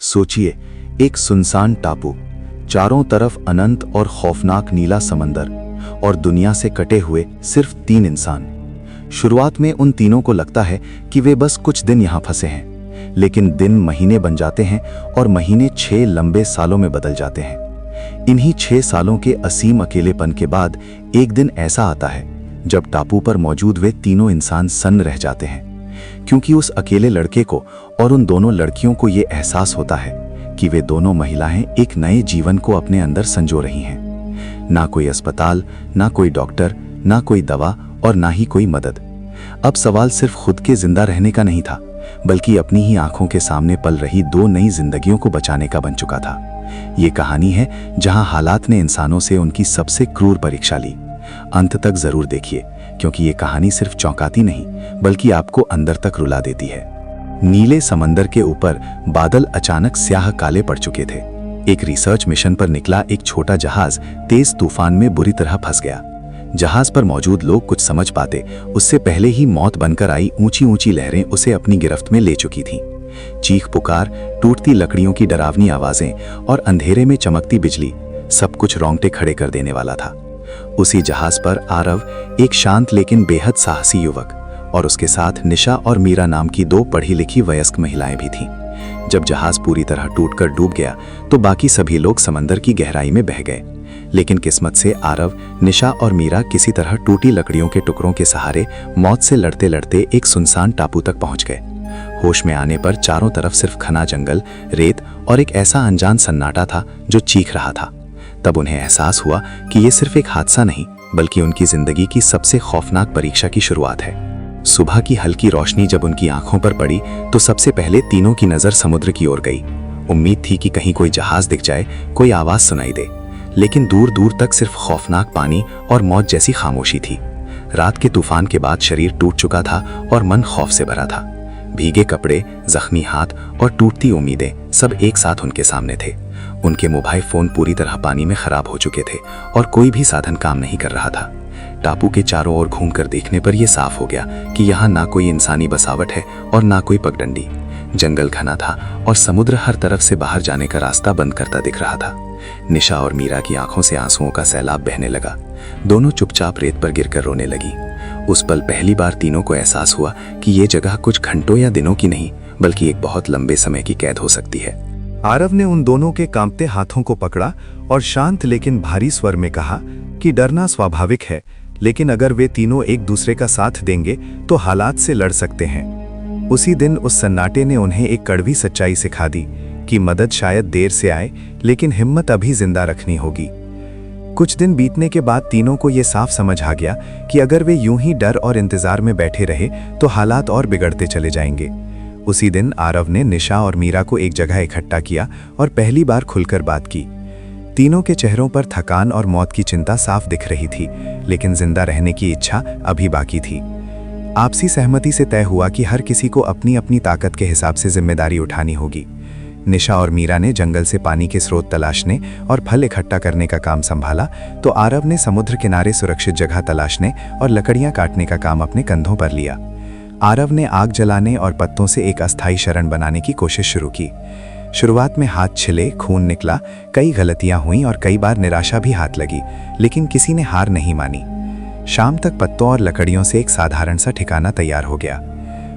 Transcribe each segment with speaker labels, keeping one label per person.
Speaker 1: सोचिए, एक सुनसान टापू, चारों तरफ अनंत और खौफनाक नीला समंदर, और दुनिया से कटे हुए सिर्फ 3 इंसान। शुरुआत में उन तीनों को लगता है कि वे बस कुछ दिन यहाँ फंसे हैं, लेकिन दिन महीने बन जाते हैं और महीने 6 लंबे सालों में बदल जाते हैं। इन्हीं 6 सालों के असीम अकेलेपन के बाद एक दिन ऐसा आता है जब टापू पर मौजूद वे तीनों इंसान सन्न रह जाते हैं, क्योंकि उस अकेले लड़के को और उन दोनों लड़कियों को ये एहसास होता है कि वे दोनों महिलाएं एक नए जीवन को अपने अंदर संजो रही हैं। ना कोई अस्पताल, ना कोई डॉक्टर, ना कोई दवा और ना ही कोई मदद। अब सवाल सिर्फ खुद के जिंदा रहने का नहीं था, बल्कि अपनी ही आंखों के सामने पल रही 2 नई जिंदगियों को बचाने का बन चुका था। ये कहानी है जहां हालात ने इंसानों से उनकी सबसे क्रूर परीक्षा ली। अंत तक जरूर देखिए, क्योंकि ये कहानी सिर्फ चौंकाती नहीं, बल्कि आपको अंदर तक रुला देती है। नीले समंदर के ऊपर बादल अचानक स्याह काले पड़ चुके थे। एक रिसर्च मिशन पर निकला एक छोटा जहाज तेज तूफान में बुरी तरह फंस गया। जहाज पर मौजूद लोग कुछ समझ पाते उससे पहले ही मौत बनकर आई ऊंची ऊंची लहरें उसे अपनी गिरफ्त में ले चुकी थीं। चीख पुकार, टूटती लकड़ियों की डरावनी आवाजें और अंधेरे में चमकती बिजली, सब कुछ रोंगटे खड़े कर देने वाला था। उसी जहाज पर आरव, एक शांत लेकिन बेहद साहसी युवक, और उसके साथ निशा और मीरा नाम की 2 पढ़ी लिखी वयस्क महिलाएं भी थीं। जब जहाज पूरी तरह टूटकर डूब गया तो बाकी सभी लोग समंदर की गहराई में बह गए, लेकिन किस्मत से आरव, निशा और मीरा किसी तरह टूटी लकड़ियों के टुकड़ों के सहारे मौत से लड़ते लड़ते एक सुनसान टापू तक पहुंच गए। होश में आने पर चारों तरफ सिर्फ घना जंगल, रेत और एक ऐसा अनजान सन्नाटा था जो चीख रहा था। तब उन्हें एहसास हुआ कि ये सिर्फ एक हादसा नहीं, बल्कि उनकी जिंदगी की सबसे खौफनाक परीक्षा की शुरुआत है। सुबह की हल्की रोशनी जब उनकी आंखों पर पड़ी तो सबसे पहले तीनों की नजर समुद्र की ओर गई। उम्मीद थी कि कहीं कोई जहाज दिख जाए, कोई आवाज सुनाई दे, लेकिन दूर दूर तक सिर्फ खौफनाक पानी और मौत जैसी खामोशी थी। रात के तूफान के बाद शरीर टूट चुका था और मन खौफ से भरा था। भीगे कपड़े, जख्मी हाथ और टूटती उम्मीदें सब एक साथ उनके सामने थे। उनके मोबाइल फोन पूरी तरह पानी में खराब हो चुके थे और कोई भी साधन काम नहीं कर रहा था। टापू के चारों ओर घूमकर देखने पर यह साफ हो गया कि यहाँ ना कोई इंसानी बसावट है और ना कोई पगडंडी। जंगल घना था और समुद्र हर तरफ से बाहर जाने का रास्ता बंद करता दिख रहा था। निशा और मीरा की आंखों से आंसुओं का सैलाब बहने लगा। दोनों चुपचाप रेत पर गिरकर रोने लगी। उस पल पहली बार तीनों को एहसास हुआ कि ये जगह कुछ घंटों या दिनों की नहीं, बल्कि एक बहुत लंबे समय की कैद हो सकती है।
Speaker 2: आरव ने उन दोनों के कांपते हाथों को पकड़ा और शांत लेकिन भारी स्वर में कहा कि डरना स्वाभाविक है, लेकिन अगर वे तीनों एक दूसरे का साथ देंगे तो हालात से लड़ सकते हैं। उसी दिन उस सन्नाटे ने उन्हें एक कड़वी सच्चाई सिखा दी कि मदद शायद देर से आए, लेकिन हिम्मत अभी जिंदा रखनी होगी। कुछ दिन बीतने के बाद तीनों को ये साफ समझ आ गया कि अगर वे यूं ही डर और इंतजार में बैठे रहे तो हालात और बिगड़ते चले जाएंगे। उसी दिन आरव ने निशा और मीरा को एक जगह इकट्ठा किया और पहली बार खुलकर बात की। तीनों के चेहरों पर थकान और मौत की चिंता साफ दिख रही थी, लेकिन जिंदा रहने की इच्छा अभी बाकी थी। आपसी सहमति से तय हुआ कि हर किसी को अपनी अपनी ताकत के हिसाब से जिम्मेदारी उठानी होगी। निशा और मीरा ने जंगल से पानी के स्रोत तलाशने और फल इकट्ठा करने का काम संभाला, तो आरव ने समुद्र किनारे सुरक्षित जगह तलाशने और लकड़ियां काटने का काम अपने कंधों पर लिया। आरव ने आग जलाने और पत्तों से एक अस्थायी शरण बनाने की कोशिश शुरू की। शुरुआत में हाथ छिले, खून निकला, कई गलतियां हुईं और कई बार निराशा भी हाथ लगी, लेकिन किसी ने हार नहीं मानी। शाम तक पत्तों और लकड़ियों से एक साधारण सा ठिकाना तैयार हो गया।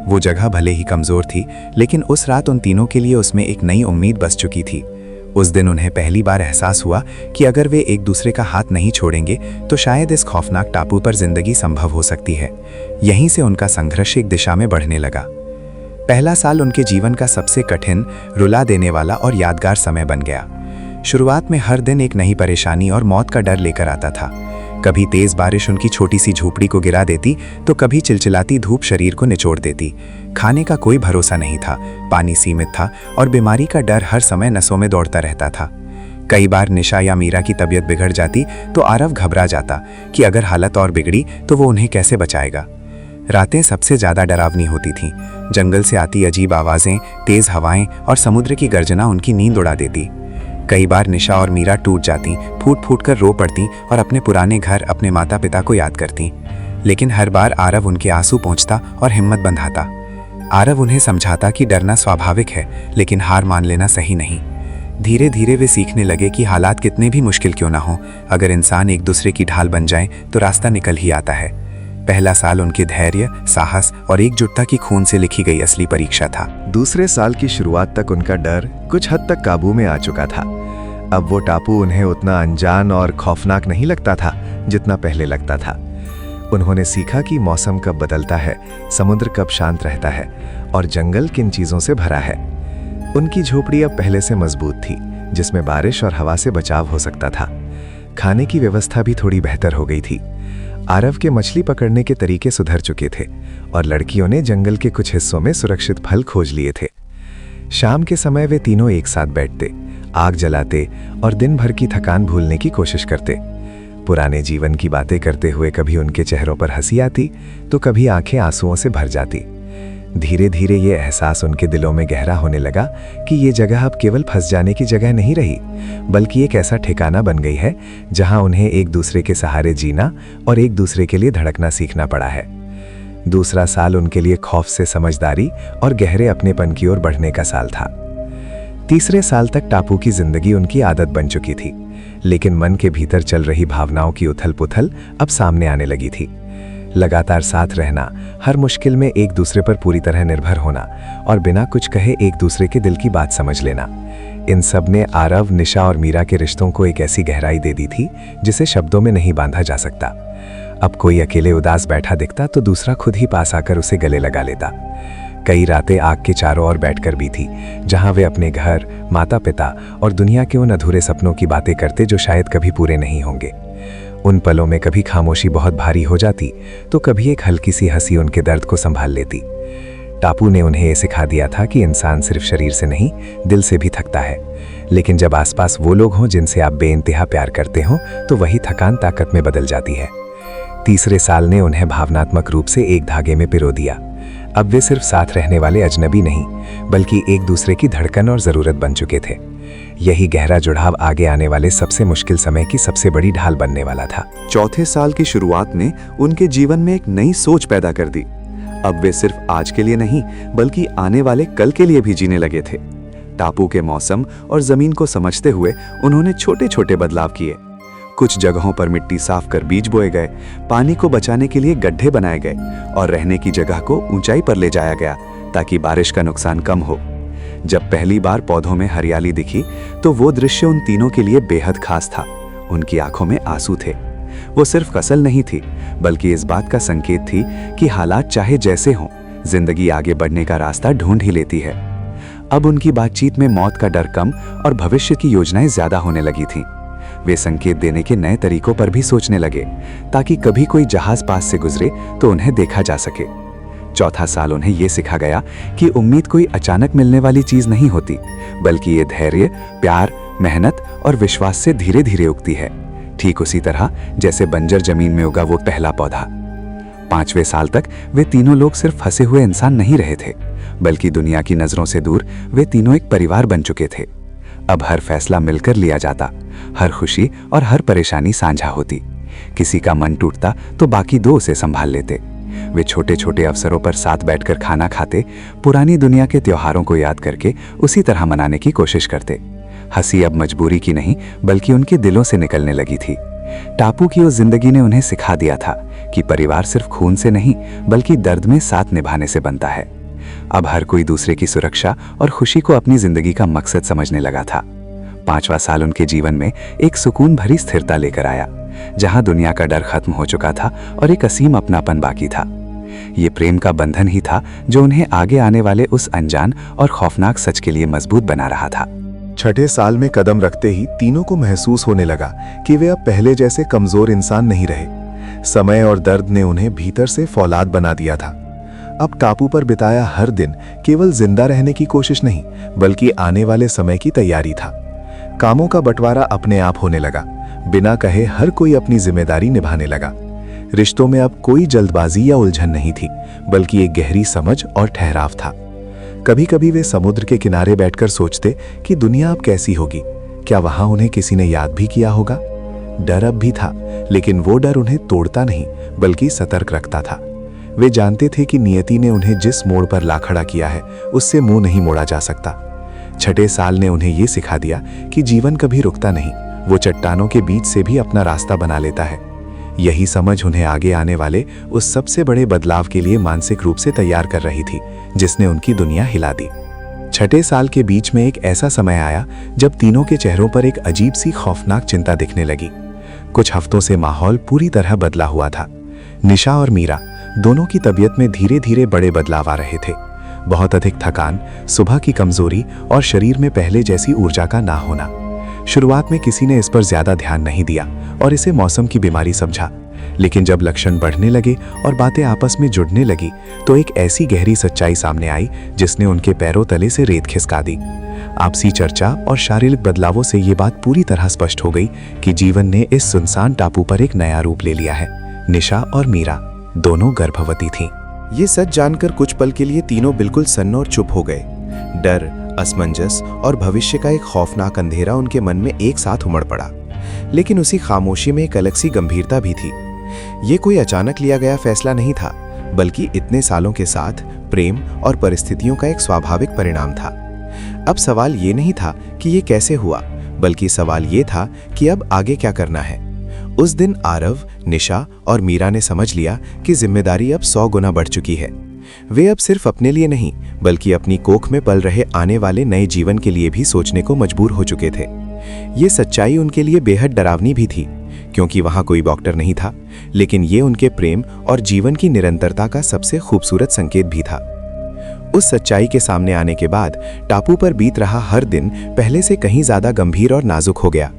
Speaker 2: वो जगह भले ही कमजोर थी, लेकिन उस रात उन तीनों के लिए उसमें एक नई उम्मीद बस चुकी थी। उस दिन उन्हें पहली बार एहसास हुआ कि अगर वे एक दूसरे का हाथ नहीं छोड़ेंगे तो शायद इस खौफनाक टापू पर जिंदगी संभव हो सकती है। यहीं से उनका संघर्ष एक दिशा में बढ़ने लगा। पहला साल उनके जीवन का सबसे कठिन, रुला देने वाला और यादगार समय बन गया। शुरुआत में हर दिन एक नई परेशानी और मौत का डर लेकर आता था। कभी तेज बारिश उनकी छोटी सी झोपड़ी को गिरा देती, तो कभी चिलचिलाती धूप शरीर को निचोड़ देती। खाने का कोई भरोसा नहीं था, पानी सीमित था और बीमारी का डर हर समय नसों में दौड़ता रहता था। कई बार निशा या मीरा की तबीयत बिगड़ जाती तो आरव घबरा जाता कि अगर हालत और बिगड़ी तो वो उन्हें कैसे बचाएगा। रातें सबसे ज्यादा डरावनी होती थीं। जंगल से आती अजीब आवाजें, तेज हवाएं और समुद्र की गर्जना उनकी नींद उड़ा देती। कई बार निशा और मीरा टूट जाती, फूट फूट कर रो पड़ती और अपने पुराने घर, अपने माता पिता को याद करती। लेकिन हर बार आरव उनके आंसू पोंछता और हिम्मत बंधाता।
Speaker 3: आरव उन्हें समझाता कि डरना स्वाभाविक है, लेकिन हार मान लेना सही नहीं। धीरे धीरे वे सीखने लगे कि हालात कितने भी मुश्किल क्यों ना हो, अगर इंसान एक दूसरे की ढाल बन जाए तो रास्ता निकल ही आता है। पहला साल उनके धैर्य, साहस और एकजुटता की खून से लिखी गई असली परीक्षा था।
Speaker 2: दूसरे साल की शुरुआत तक उनका डर कुछ हद तक काबू में आ चुका था। अब वो टापू उन्हें उतना अनजान और खौफनाक नहीं लगता था जितना पहले लगता था। उन्होंने सीखा कि मौसम कब बदलता है, समुद्र कब शांत रहता है और जंगल किन चीजों से भरा है। उनकी झोपड़ी अब पहले से मजबूत थी, जिसमें बारिश और हवा से बचाव हो सकता था। खाने की व्यवस्था भी थोड़ी बेहतर हो गई थी। आरव के मछली पकड़ने के तरीके सुधर चुके थे और लड़कियों ने जंगल के कुछ हिस्सों में सुरक्षित फल खोज लिए थे। शाम के समय वे तीनों एक साथ बैठते, आग जलाते और दिन भर की थकान भूलने की कोशिश करते। पुराने जीवन की बातें करते हुए कभी उनके चेहरों पर हंसी आती तो कभी आंखें आंसुओं से भर जाती। धीरे धीरे ये एहसास उनके दिलों में गहरा होने लगा कि ये जगह अब केवल फंस जाने की जगह नहीं रही, बल्कि एक ऐसा ठिकाना बन गई है जहां उन्हें एक दूसरे के सहारे जीना और एक दूसरे के लिए धड़कना सीखना पड़ा है। दूसरा साल उनके लिए खौफ से समझदारी और गहरे अपनेपन की ओर बढ़ने का साल था। तीसरे साल तक टापू की जिंदगी उनकी आदत बन चुकी थी, लेकिन मन के भीतर चल रही भावनाओं की उथल पुथल अब सामने आने लगी थी। लगातार साथ रहना, हर मुश्किल में एक दूसरे पर पूरी तरह निर्भर होना और बिना कुछ कहे एक दूसरे के दिल की बात समझ लेना, इन सब ने आरव, निशा और मीरा के रिश्तों को एक ऐसी गहराई दे दी थी जिसे शब्दों में नहीं बांधा जा सकता। अब कोई अकेले उदास बैठा दिखता तो दूसरा खुद ही पास आकर उसे गले लगा लेता। कई रातें आग के चारों ओर बैठकर बीती, जहां वे अपने घर, माता पिता और दुनिया के उन अधूरे सपनों की बातें करते जो शायद कभी पूरे नहीं होंगे। उन पलों में कभी खामोशी बहुत भारी हो जाती तो कभी एक हल्की सी हंसी उनके दर्द को संभाल लेती। टापू ने उन्हें ये सिखा दिया था कि इंसान सिर्फ शरीर से नहीं, दिल से भी थकता है, लेकिन जब आसपास वो लोग हों जिनसे आप बेइंतहा प्यार करते हो तो वही थकान ताकत में बदल जाती है। तीसरे साल ने उन्हें भावनात्मक रूप से एक धागे में पिरो दिया। अब वे सिर्फ साथ रहने वाले अजनबी नहीं, बल्कि एक दूसरे की धड़कन और जरूरत बन चुके थे। यही गहरा जुड़ाव आगे आने वाले सबसे मुश्किल समय की सबसे बड़ी ढाल बनने वाला था।
Speaker 1: चौथे साल की शुरुआत ने उनके जीवन में एक नई सोच पैदा कर दी। अब वे सिर्फ आज के लिए नहीं, बल्कि आने वाले कल के लिए भी जीने लगे थे। टापू के मौसम और जमीन को समझते हुए उन्होंने छोटे छोटे बदलाव किए। कुछ जगहों पर मिट्टी साफ कर बीज बोए गए, पानी को बचाने के लिए गड्ढे बनाए गए और रहने की जगह को ऊंचाई पर ले जाया गया ताकि बारिश का नुकसान कम हो। जब पहली बार पौधों में हरियाली दिखी तो वो दृश्य उन तीनों के लिए बेहद खास था। उनकी आंखों में आंसू थे। वो सिर्फ फसल नहीं थी, बल्कि इस बात का संकेत थी कि हालात चाहे जैसे हों, जिंदगी आगे बढ़ने का रास्ता ढूंढ ही लेती है। अब उनकी बातचीत में मौत का डर कम और भविष्य की योजनाएं ज्यादा होने लगी थीं। वे संकेत देने के नए तरीकों पर भी सोचने लगे ताकि कभी कोई जहाज पास से गुजरे तो उन्हें देखा जा सके। चौथा साल उन्हें यह सिखा गया कि उम्मीद कोई अचानक मिलने वाली चीज नहीं होती, बल्कि ये धैर्य, प्यार, मेहनत और विश्वास से धीरे धीरे उगती है, ठीक उसी तरह जैसे बंजर जमीन में उगा वो पहला पौधा। पांचवें साल तक वे तीनों लोग सिर्फ फंसे हुए इंसान नहीं रहे थे, बल्कि दुनिया की नजरों से दूर वे तीनों एक परिवार बन चुके थे। अब हर फैसला मिलकर लिया जाता, हर खुशी और हर परेशानी साझा होती। किसी का मन टूटता तो बाकी दो उसे संभाल लेते। वे छोटे छोटे अवसरों पर साथ बैठकर खाना खाते, पुरानी दुनिया के त्योहारों को याद करके उसी तरह मनाने की कोशिश करते। हंसी अब मजबूरी की नहीं, बल्कि उनके दिलों से निकलने लगी थी। टापू की उस जिंदगी ने उन्हें सिखा दिया था कि परिवार सिर्फ खून से नहीं, बल्कि दर्द में साथ निभाने से बनता है। अब हर कोई दूसरे की सुरक्षा और खुशी को अपनी जिंदगी का मकसद समझने लगा था। पांचवा साल उनके जीवन में एक सुकून भरी स्थिरता लेकर आया, जहां दुनिया का डर खत्म हो चुका था और एक असीम अपनापन बाकी था। ये प्रेम का बंधन ही था जो उन्हें आगे आने वाले उस अनजान और खौफनाक सच के लिए मजबूत बना रहा था।
Speaker 2: छठे साल में कदम रखते ही तीनों को महसूस होने लगा कि वे अब पहले जैसे कमजोर इंसान नहीं रहे। समय और दर्द ने उन्हें भीतर से फौलाद बना दिया था। अब टापू पर बिताया हर दिन केवल जिंदा रहने की कोशिश नहीं, बल्कि आने वाले समय की तैयारी था। कामों का बंटवारा अपने आप होने लगा, बिना कहे हर कोई अपनी जिम्मेदारी निभाने लगा। रिश्तों में अब कोई जल्दबाजी या उलझन नहीं थी, बल्कि एक गहरी समझ और ठहराव था। कभी कभी वे समुद्र के किनारे बैठकर सोचते कि दुनिया अब कैसी होगी, क्या वहां उन्हें किसी ने याद भी किया होगा। डर अब भी था, लेकिन वो डर उन्हें तोड़ता नहीं, बल्कि सतर्क रखता था। वे जानते थे कि नियति ने उन्हें जिस मोड़ पर ला खड़ा किया है उससे मुंह नहीं मोड़ा जा सकता। छठे साल ने उन्हें ये सिखा दिया कि जीवन कभी रुकता नहीं, वो चट्टानों के बीच से भी अपना रास्ता बना लेता है। यही समझ उन्हें आगे आने वाले उस सबसे बड़े बदलाव के लिए मानसिक रूप से तैयार कर रही थी जिसने उनकी दुनिया हिला दी। छठे साल के बीच में एक ऐसा समय आया जब तीनों के चेहरों पर एक अजीब सी खौफनाक चिंता दिखने लगी। कुछ हफ्तों से माहौल पूरी तरह बदला हुआ था। निशा और मीरा दोनों की तबीयत में धीरे धीरे बड़े बदलाव आ रहे थे। बहुत अधिक थकान, सुबह की कमजोरी और शरीर में पहले जैसी ऊर्जा का ना होना। शुरुआत में किसी ने इस पर ज्यादा ध्यान नहीं दिया और इसे मौसम की बीमारी समझा, लेकिन जब लक्षण बढ़ने लगे और बातें आपस में जुड़ने लगी तो एक ऐसी गहरी सच्चाई सामने आई जिसने उनके पैरों तले से रेत खिसका दी। आपसी चर्चा और शारीरिक बदलावों से ये बात पूरी तरह स्पष्ट हो गई कि जीवन ने इस सुनसान टापू पर एक नया रूप ले लिया है। निशा और मीरा दोनों गर्भवती थीं।
Speaker 1: ये सच जानकर कुछ पल के लिए तीनों बिल्कुल सन्न और चुप हो गए। डर, असमंजस और भविष्य का एक खौफनाक अंधेरा उनके मन में एक साथ उमड़ पड़ा, लेकिन उसी खामोशी में एक अलग सी गंभीरता भी थी। ये कोई अचानक लिया गया फैसला नहीं था, बल्कि इतने सालों के साथ प्रेम और परिस्थितियों का एक स्वाभाविक परिणाम था। अब सवाल ये नहीं था कि ये कैसे हुआ, बल्कि सवाल ये था कि अब आगे क्या करना है। उस दिन आरव, निशा और मीरा ने समझ लिया कि जिम्मेदारी अब 100 गुना बढ़ चुकी है। वे अब सिर्फ अपने लिए नहीं, बल्कि अपनी कोख में पल रहे आने वाले नए जीवन के लिए भी सोचने को मजबूर हो चुके थे। ये सच्चाई उनके लिए बेहद डरावनी भी थी, क्योंकि वहां कोई डॉक्टर नहीं था, लेकिन ये उनके प्रेम और जीवन की निरंतरता का सबसे खूबसूरत संकेत भी था। उस सच्चाई के सामने आने के बाद टापू पर बीत रहा हर दिन पहले से कहीं ज्यादा गंभीर और नाजुक हो गया।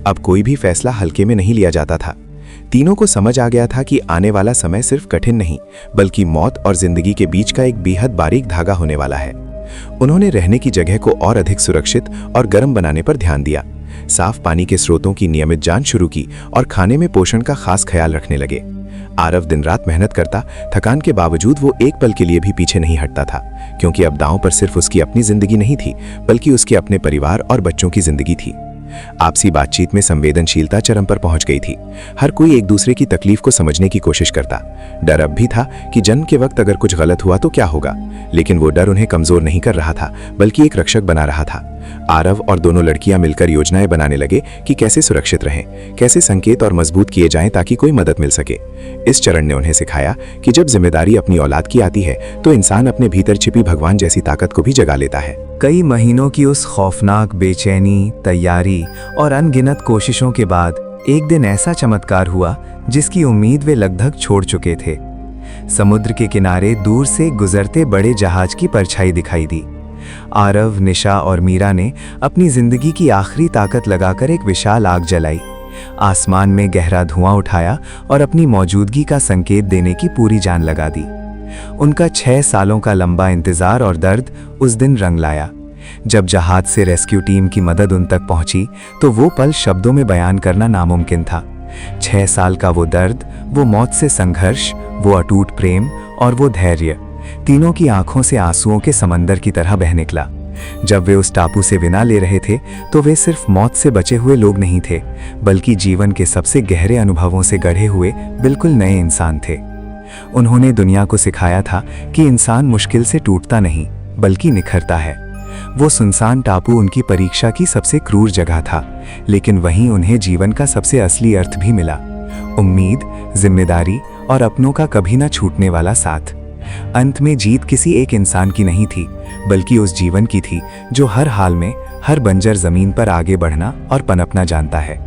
Speaker 1: अब कोई भी फैसला हल्के में नहीं लिया जाता था। तीनों को समझ आ गया था कि आने वाला समय सिर्फ कठिन नहीं, बल्कि मौत और जिंदगी के बीच का एक बेहद बारीक धागा होने वाला है। उन्होंने रहने की जगह को और अधिक सुरक्षित और गर्म बनाने पर ध्यान दिया, साफ पानी के स्रोतों की नियमित जांच शुरू की और खाने में पोषण का खास ख्याल रखने लगे। आरव दिन रात मेहनत करता, थकान के बावजूद वो एक पल के लिए भी पीछे नहीं हटता था, क्योंकि अब दांव पर सिर्फ उसकी अपनी जिंदगी नहीं थी, बल्कि उसके अपने परिवार और बच्चों की जिंदगी थी। आपसी बातचीत में संवेदनशीलता चरम पर पहुंच गई थी। हर कोई एक दूसरे की तकलीफ को समझने की कोशिश करता। डर अब भी था कि जन्म के वक्त अगर कुछ गलत हुआ तो क्या होगा, लेकिन वो डर उन्हें कमजोर नहीं कर रहा था, बल्कि एक रक्षक बना रहा था। आरव और दोनों लड़कियां मिलकर योजनाएं बनाने लगे कि कैसे सुरक्षित रहें, कैसे संकेत और मजबूत किए जाएं ताकि कोई मदद मिल सके। इस चरण ने उन्हें सिखाया कि जब जिम्मेदारी अपनी औलाद की आती है तो इंसान अपने भीतर छिपी भगवान जैसी ताकत को भी जगा लेता है।
Speaker 3: कई महीनों की उस खौफनाक बेचैनी, तैयारी और अनगिनत कोशिशों के बाद एक दिन ऐसा चमत्कार हुआ जिसकी उम्मीद वे लगभग छोड़ चुके थे। समुद्र के किनारे दूर से गुजरते बड़े जहाज की परछाई दिखाई दी। आरव, निशा और मीरा ने अपनी जिंदगी की आखिरी ताकत लगाकर एक विशाल आग जलाई, आसमान में गहरा धुआं उठाया और अपनी मौजूदगी का संकेत देने की पूरी जान लगा दी। उनका 6 सालों का लंबा इंतजार और दर्द उस दिन रंग लाया। जब जहाज से रेस्क्यू टीम की मदद उन तक पहुंची तो वो पल शब्दों में बयान करना नामुमकिन था। 6 साल का वो दर्द, वो मौत से संघर्ष, वो अटूट प्रेम और वो धैर्य, तीनों की आंखों से आंसुओं के समंदर की तरह बह निकला। जब वे उस टापू से विदा ले रहे थे तो वे सिर्फ मौत से बचे हुए लोग नहीं थे, बल्कि जीवन के सबसे गहरे अनुभवों से गढ़े हुए बिल्कुल नए इंसान थे। उन्होंने दुनिया को सिखाया था कि इंसान मुश्किल से टूटता नहीं, बल्कि निखरता है। वो सुनसान टापू उनकी परीक्षा की सबसे क्रूर जगह था, लेकिन वहीं उन्हें जीवन का सबसे असली अर्थ भी मिला। उम्मीद, जिम्मेदारी और अपनों का कभी ना छूटने वाला साथ। अंत में जीत किसी एक इंसान की नहीं थी, बल्कि उस जीवन की थी जो हर हाल में, हर बंजर जमीन पर आगे बढ़ना और पनपना जानता है।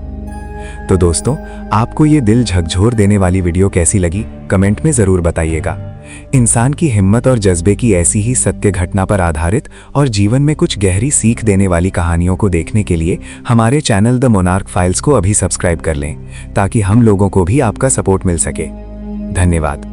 Speaker 3: तो दोस्तों, आपको ये दिल झकझोर देने वाली वीडियो कैसी लगी, कमेंट में जरूर बताइएगा। इंसान की हिम्मत और जज्बे की ऐसी ही सत्य घटना पर आधारित और जीवन में कुछ गहरी सीख देने वाली कहानियों को देखने के लिए हमारे चैनल द मोनार्क फाइल्स को अभी सब्सक्राइब कर लें, ताकि हम लोगों को भी आपका सपोर्ट मिल सके। धन्यवाद।